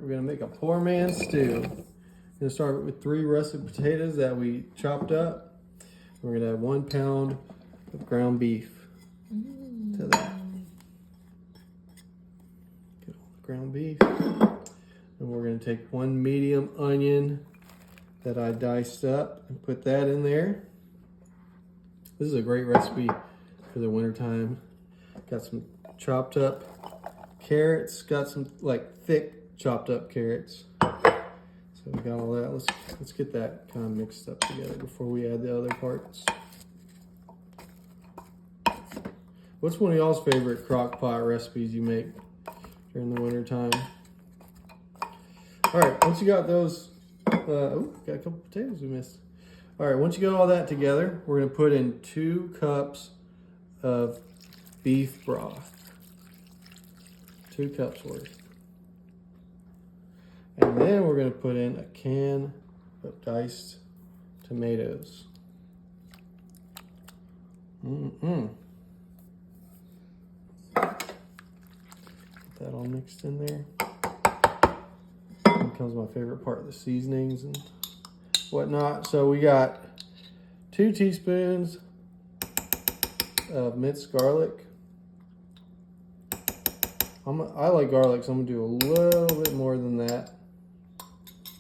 We're gonna make a poor man's stew. We're gonna start with 3 russet potatoes that we chopped up. We're gonna add 1 pound of ground beef to that. Get all the ground beef. And we're gonna take 1 medium onion that I diced up and put that in there. This is a great recipe for the wintertime. Got some chopped up carrots, got some like thick chopped up carrots. So we got all that. Let's get that kind of mixed up together before we add the other parts. What's one of y'all's favorite crock pot recipes you make during the winter time? All right, once you got those, oh, got a couple potatoes we missed. All right, once you got all that together, we're gonna put in 2 cups of beef broth. 2 cups worth. And then we're gonna put in a can of diced tomatoes. Get that all mixed in there. Here comes my favorite part, the seasonings and whatnot. So we got 2 teaspoons of minced garlic. I like garlic, so I'm gonna do a little bit more than that.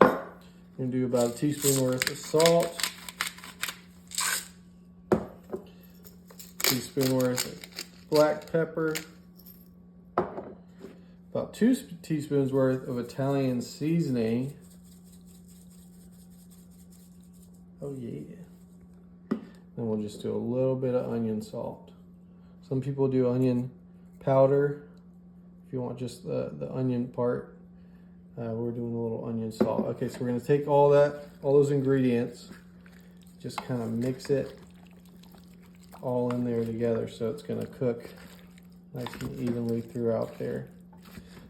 I'm gonna do about a teaspoon worth of salt, teaspoon worth of black pepper, about 2 teaspoons worth of Italian seasoning. Oh yeah. Then we'll just do a little bit of onion salt. Some people do onion powder. If you want just the onion part, we're doing a little onion salt. Okay, so we're gonna take all those ingredients, just kind of mix it all in there together so it's gonna cook nice and evenly throughout there.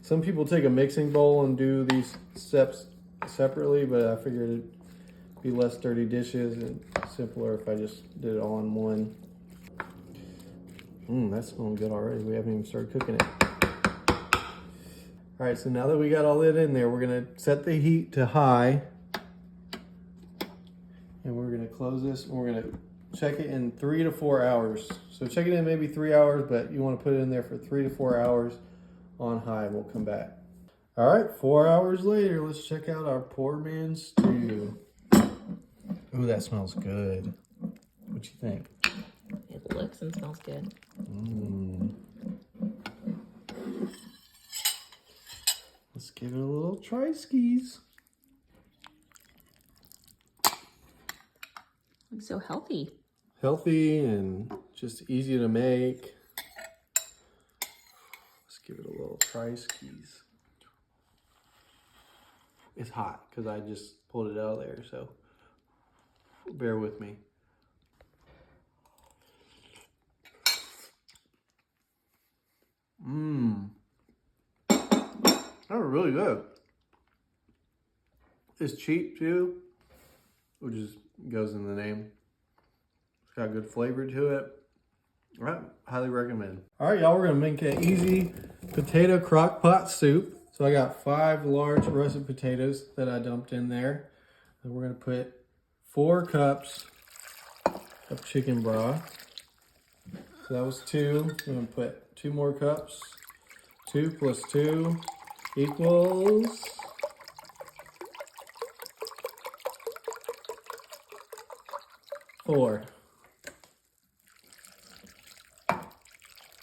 Some people take a mixing bowl and do these steps separately, but I figured it'd be less dirty dishes and simpler if I just did it all in one. That's smelling good already. We haven't even started cooking it. All right, so now that we got all that in there, we're gonna set the heat to high. And we're gonna close this and we're gonna check it in 3 to 4 hours. So check it in maybe 3 hours, but you wanna put it in there for 3 to 4 hours on high and we'll come back. All right, 4 hours later, let's check out our poor man's stew. Ooh, that smells good. What you think? It looks and smells good. Let's give it a little try skis. Looks so healthy. Healthy and just easy to make. Let's give it a little try skis. It's hot because I just pulled it out of there, so bear with me. That was really good. It's cheap too, which goes in the name. It's got good flavor to it. All right, highly recommend. All right, y'all, we're gonna make an easy potato crock pot soup. So I got 5 large russet potatoes that I dumped in there. And we're gonna put 4 cups of chicken broth. So that was 2. We're gonna put 2 more cups. 2 plus 2 equals 4.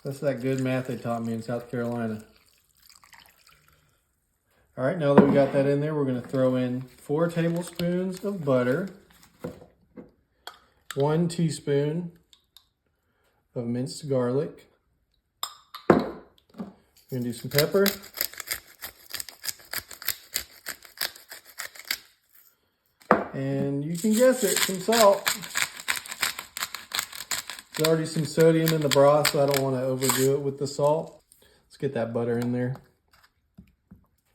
That's that good math they taught me in South Carolina. All right, now that we got that in there, we're gonna throw in 4 tablespoons of butter, 1 teaspoon of minced garlic. We're gonna do some pepper. And you can guess it, some salt. There's already some sodium in the broth, so I don't want to overdo it with the salt. Let's get that butter in there.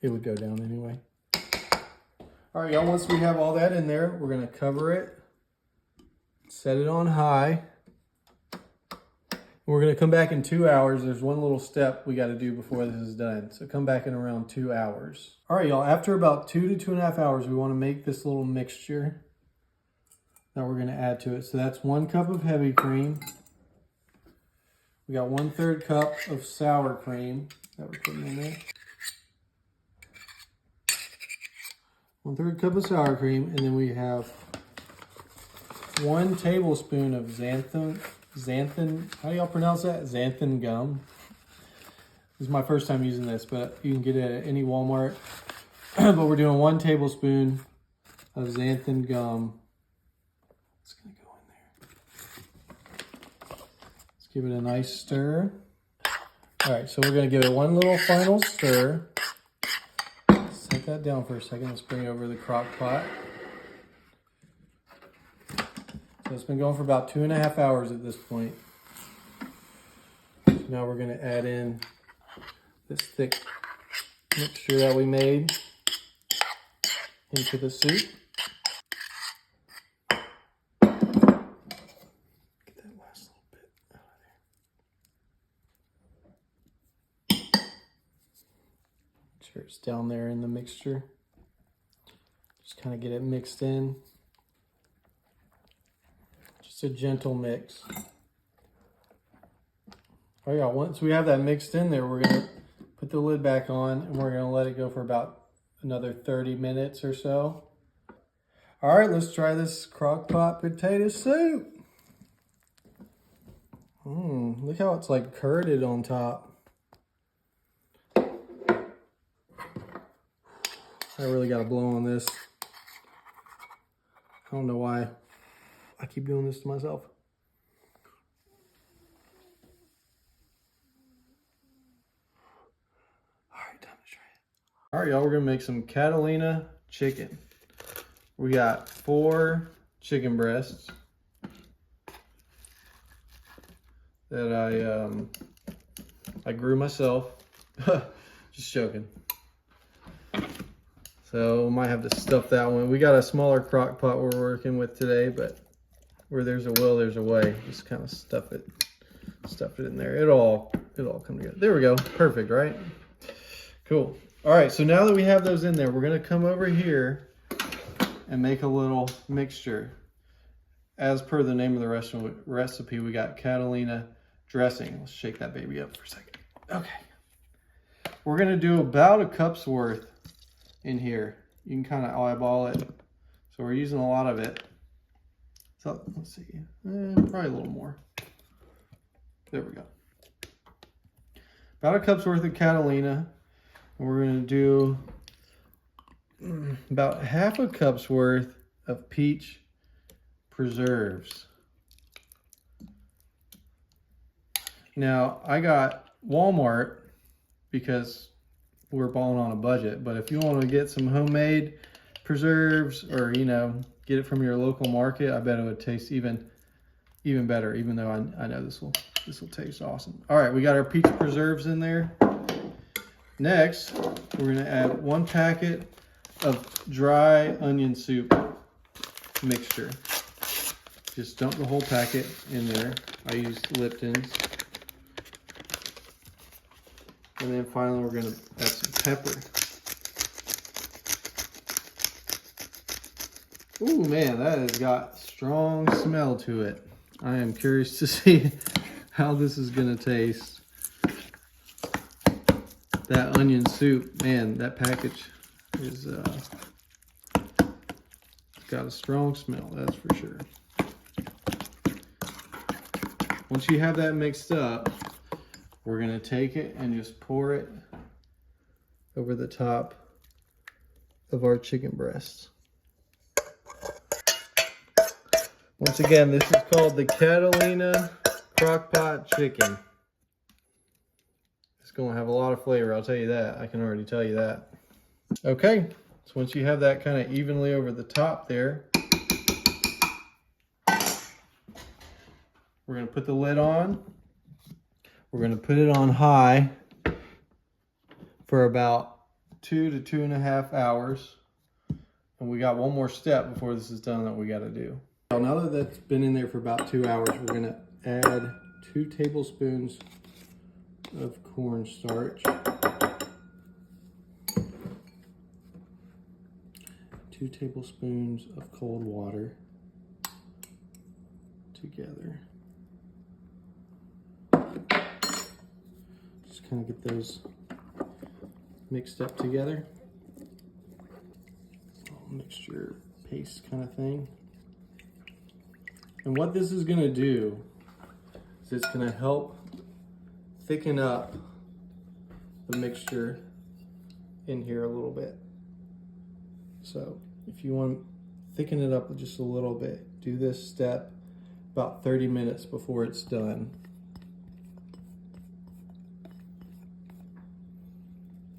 It would go down anyway. All right, y'all, once we have all that in there, we're gonna cover it, set it on high, We're gonna come back in 2 hours. There's one little step we gotta do before this is done. So come back in around 2 hours. All right, y'all, after about 2 to 2.5 hours, we wanna make this little mixture that we're gonna add to it. So that's 1 cup of heavy cream. We got 1/3 cup of sour cream that we're putting in there. 1/3 cup of sour cream, and then we have 1 tablespoon of xanthan, how do y'all pronounce that? Xanthan gum. This is my first time using this, but you can get it at any Walmart. But we're doing 1 tablespoon of xanthan gum. It's gonna go in there. Let's give it a nice stir. All right, so we're gonna give it 1 little final stir. Set that down for a second. Let's bring over the crock pot. So it's been going for about 2.5 hours at this point. So now we're gonna add in this thick mixture that we made into the soup. Get that last little bit out of there. Make sure it's down there in the mixture. Just kind of get it mixed in. Just a gentle mix. Oh yeah, once we have that mixed in there, we're gonna put the lid back on and we're gonna let it go for about another 30 minutes or so. All right, let's try this crock-pot potato soup. Look how it's like curded on top. I really gotta blow on this. I don't know why I keep doing this to myself. All right, time to try it. All right, y'all, we're gonna make some Catalina chicken. We got 4 chicken breasts that I grew myself. Just joking. So we might have to stuff that one. We got a smaller crock pot we're working with today, but where there's a will, there's a way. Just kind of stuff it in there. It'll all come together. There we go. Perfect, right? Cool. All right, so now that we have those in there, we're gonna come over here and make a little mixture. As per the name of the recipe, we got Catalina dressing. Let's shake that baby up for a second. Okay. We're gonna do about a cup's worth in here. You can kind of eyeball it. So we're using a lot of it. So let's see, probably a little more. There we go. About a cup's worth of Catalina. And we're gonna do about half a cup's worth of peach preserves. Now, I got Walmart because we're balling on a budget, but if you want to get some homemade preserves or, you know, get it from your local market, I bet it would taste even better, even though I know this will taste awesome. All right, we got our peach preserves in there. Next, we're gonna add 1 packet of dry onion soup mixture. Just dump the whole packet in there. I used Lipton's. And then finally we're gonna add some pepper. Ooh man, that has got strong smell to it. I am curious to see how this is gonna taste. That onion soup, man, that package is got a strong smell, that's for sure. Once you have that mixed up, we're gonna take it and just pour it over the top of our chicken breasts. Once again, this is called the Catalina Crockpot Chicken. It's gonna have a lot of flavor, I'll tell you that. I can already tell you that. Okay, so once you have that kind of evenly over the top there, we're gonna put the lid on. We're gonna put it on high for about 2 to 2.5 hours. And we got one more step before this is done that we gotta do. Now that that's been in there for about 2 hours, we're gonna add 2 tablespoons of cornstarch, 2 tablespoons of cold water together. Just kind of get those mixed up together. Mixture paste kind of thing. And what this is going to do is it's going to help thicken up the mixture in here a little bit. So if you want to thicken it up just a little bit, do this step about 30 minutes before it's done.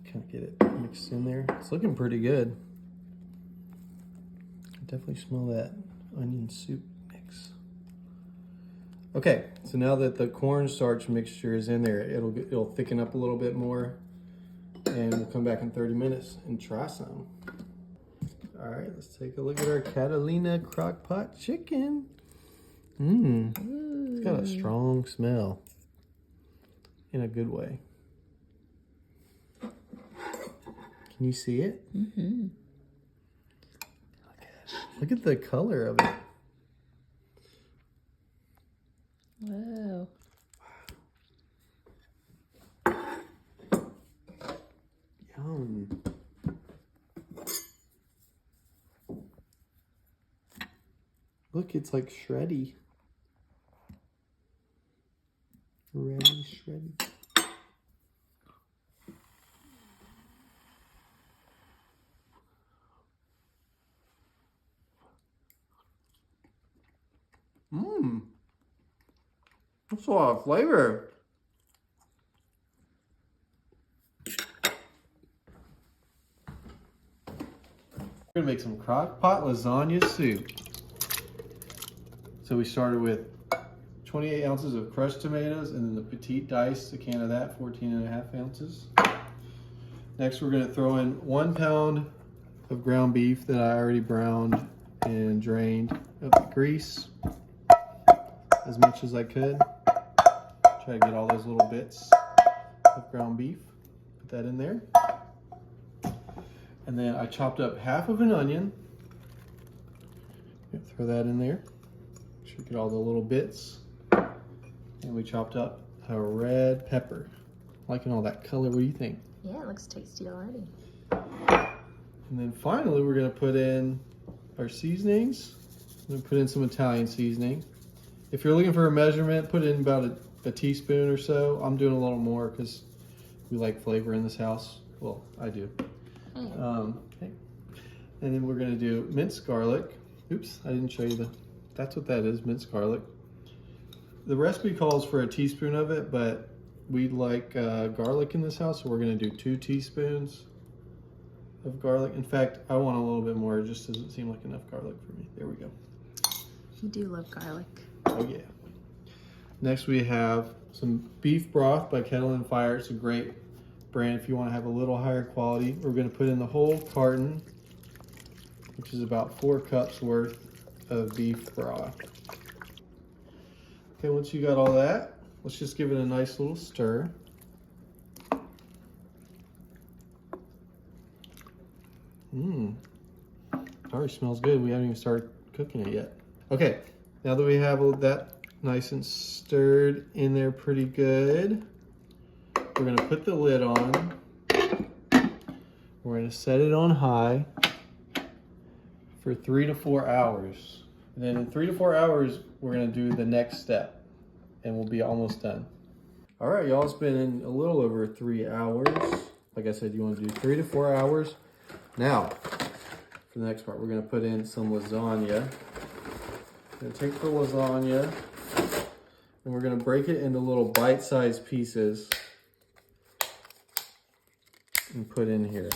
Kind of get it mixed in there. It's looking pretty good. I definitely smell that onion soup mix. Okay, so now that the cornstarch mixture is in there, it'll thicken up a little bit more, and we'll come back in 30 minutes and try some. All right, let's take a look at our Catalina Crockpot chicken. It's got a strong smell in a good way. Can you see it? Mm-hmm. Look at the color of it. Whoa. Yum. Look, it's like shreddy. Ready, shreddy. That's a lot of flavor. We're gonna make some crock-pot lasagna soup. So we started with 28 ounces of crushed tomatoes, and then the petite dice, a can of that, 14.5 ounces. Next, we're gonna throw in 1 pound of ground beef that I already browned and drained of the grease as much as I could. Try to get all those little bits of ground beef. Put that in there. And then I chopped up half of an onion. Throw that in there. Make sure you get all the little bits. And we chopped up a red pepper. Liking all that color. What do you think? Yeah, it looks tasty already. And then finally, we're gonna put in our seasonings. I'm gonna put in some Italian seasoning. If you're looking for a measurement, put in about a teaspoon or so. I'm doing a little more because we like flavor in this house. Well, I do. Okay. And then we're gonna do minced garlic. Oops, I didn't show you that's what that is, minced garlic. The recipe calls for a teaspoon of it, but we like garlic in this house, so we're gonna do 2 teaspoons of garlic. In fact, I want a little bit more. It just doesn't seem like enough garlic for me. There we go. You do love garlic. Oh yeah. Next we have some beef broth by Kettle and Fire. It's a great brand if you want to have a little higher quality. We're going to put in the whole carton, which is about 4 cups worth of beef broth. Okay, once you got all that, let's just give it a nice little stir. Already smells good. We haven't even started cooking it yet. Okay, now that we have that nice and stirred in there pretty good, we're gonna put the lid on. We're gonna set it on high for 3 to 4 hours. And then in 3 to 4 hours, we're gonna do the next step and we'll be almost done. All right, y'all, it's been in a little over 3 hours. Like I said, you wanna do 3 to 4 hours. Now, for the next part, we're gonna put in some lasagna. We're gonna take the lasagna and we're gonna break it into little bite-sized pieces and put in here.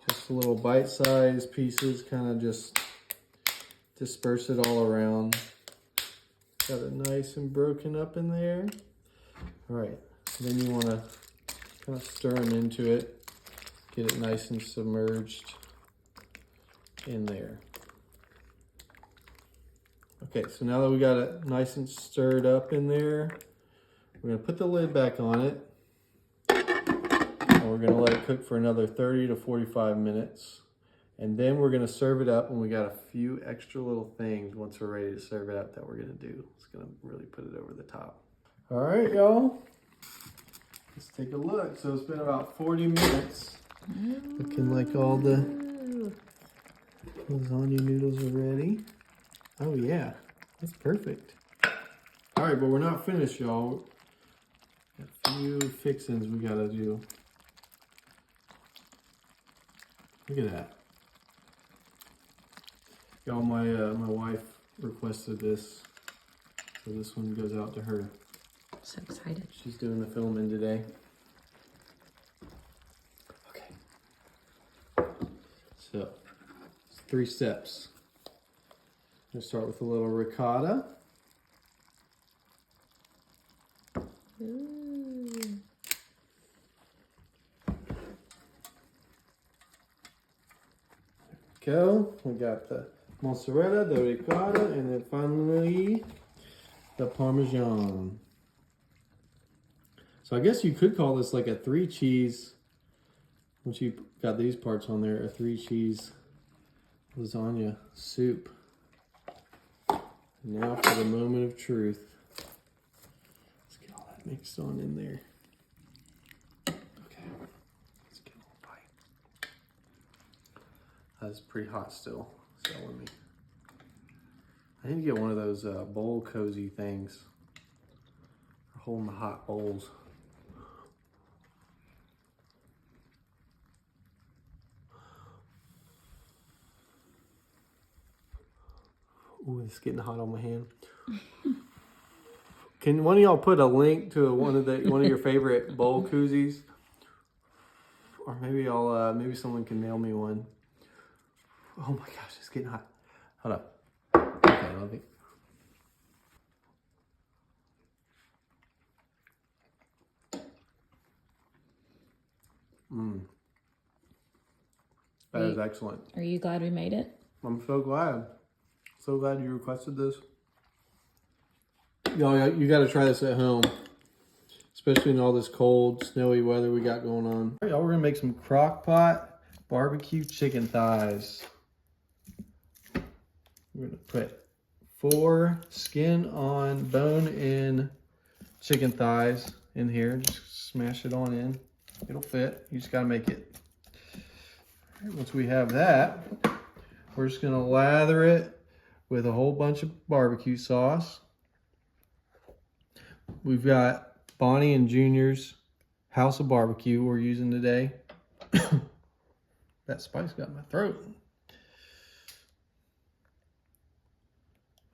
Just little bite-sized pieces, kind of just disperse it all around. Got it nice and broken up in there. All right, then you wanna kind of stir them into it, get it nice and submerged in there. Okay, so now that we got it nice and stirred up in there, we're gonna put the lid back on it. And we're gonna let it cook for another 30 to 45 minutes. And then we're gonna serve it up, and we got a few extra little things once we're ready to serve it up that we're gonna do. It's gonna really put it over the top. All right, y'all. Let's take a look. So it's been about 40 minutes. Looking like all the lasagna noodles are ready. Oh yeah, that's perfect. All right, but we're not finished, y'all. Got a few fixings we gotta do. Look at that. Y'all, my wife requested this, so this one goes out to her. So excited. She's doing the filming today. Okay. So, it's 3 steps. I'm gonna start with a little ricotta. Ooh. Go. We got the mozzarella, the ricotta, and then finally the Parmesan. So I guess you could call this like a 3 cheese, once you got these parts on there, a 3 cheese lasagna soup. Now for the moment of truth. Let's get all that mixed on in there. Okay, let's get a little bite. That's pretty hot still, so let me. I need to get one of those bowl cozy things for holding the hot bowls. Ooh, it's getting hot on my hand. Can one of y'all put a link to one of your favorite bowl koozies? Or maybe maybe someone can mail me one. Oh my gosh, it's getting hot. Hold up. Okay, let me. That is excellent. Are you glad we made it? I'm so glad. So glad you requested this. Y'all, you got to try this at home, especially in all this cold, snowy weather we got going on. All right, y'all, we're gonna make some Crockpot barbecue chicken thighs. We're gonna put 4 skin on bone-in chicken thighs in here. Just smash it on in. It'll fit. You just gotta make it. All right, once we have that, we're just gonna lather it with a whole bunch of barbecue sauce. We've got Bonnie and Junior's House of Barbecue we're using today. That spice got in my throat.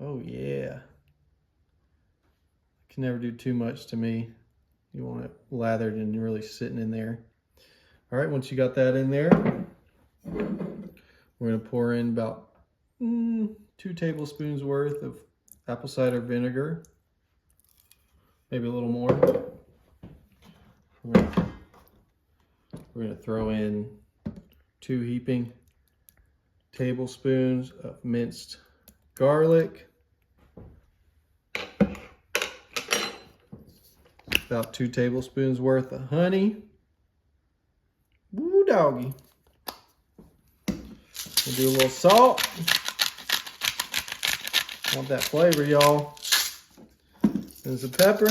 Oh yeah. Can never do too much to me. You want it lathered and really sitting in there. All right, once you got that in there, we're gonna pour in about 2 tablespoons worth of apple cider vinegar. Maybe a little more. We're gonna throw in 2 heaping tablespoons of minced garlic. About 2 tablespoons worth of honey. Woo doggy. We'll do a little salt. Want that flavor, y'all. And some pepper.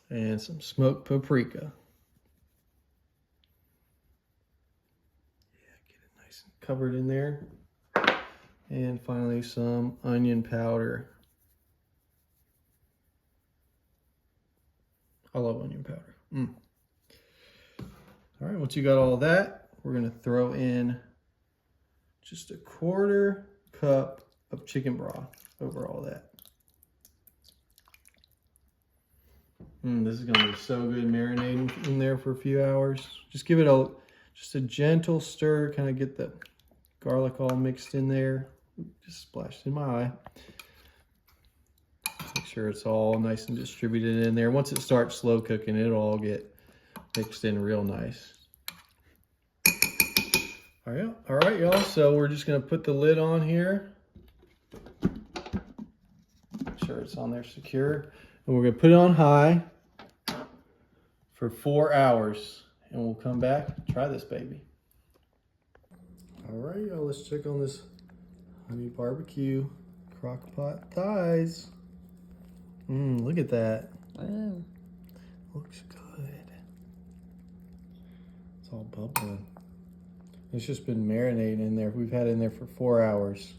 And some smoked paprika. Yeah, get it nice and covered in there. And finally some onion powder. I love onion powder. All right, once you got all that, we're gonna throw in just a 1/4 cup of chicken broth over all that. This is gonna be so good marinating in there for a few hours. Just give it just a gentle stir, kind of get the garlic all mixed in there. Just splashed in my eye. Make sure it's all nice and distributed in there. Once it starts slow cooking, it'll all get mixed in real nice. All right, y'all. So we're just gonna put the lid on here. Make sure it's on there secure. And we're gonna put it on high for 4 hours. And we'll come back and try this baby. All right, y'all, let's check on this honey barbecue crockpot thighs. Look at that. Oh. Looks good. It's all bubbling. It's just been marinating in there. We've had it in there for 4 hours.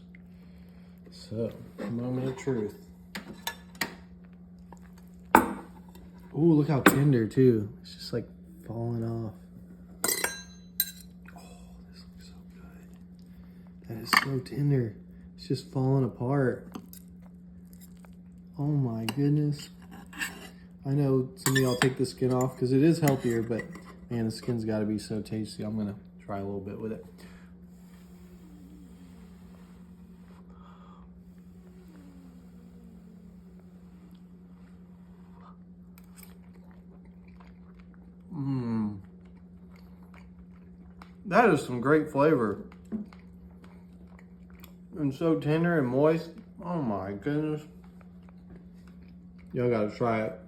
So, moment of truth. Ooh, look how tender too. It's just like falling off. Oh, this looks so good. That is so tender. It's just falling apart. Oh my goodness. I know some of y'all take the skin off because it is healthier, but man, the skin's got to be so tasty. I'm gonna try a little bit with it. That is some great flavor. And so tender and moist. Oh my goodness. Y'all gotta try it.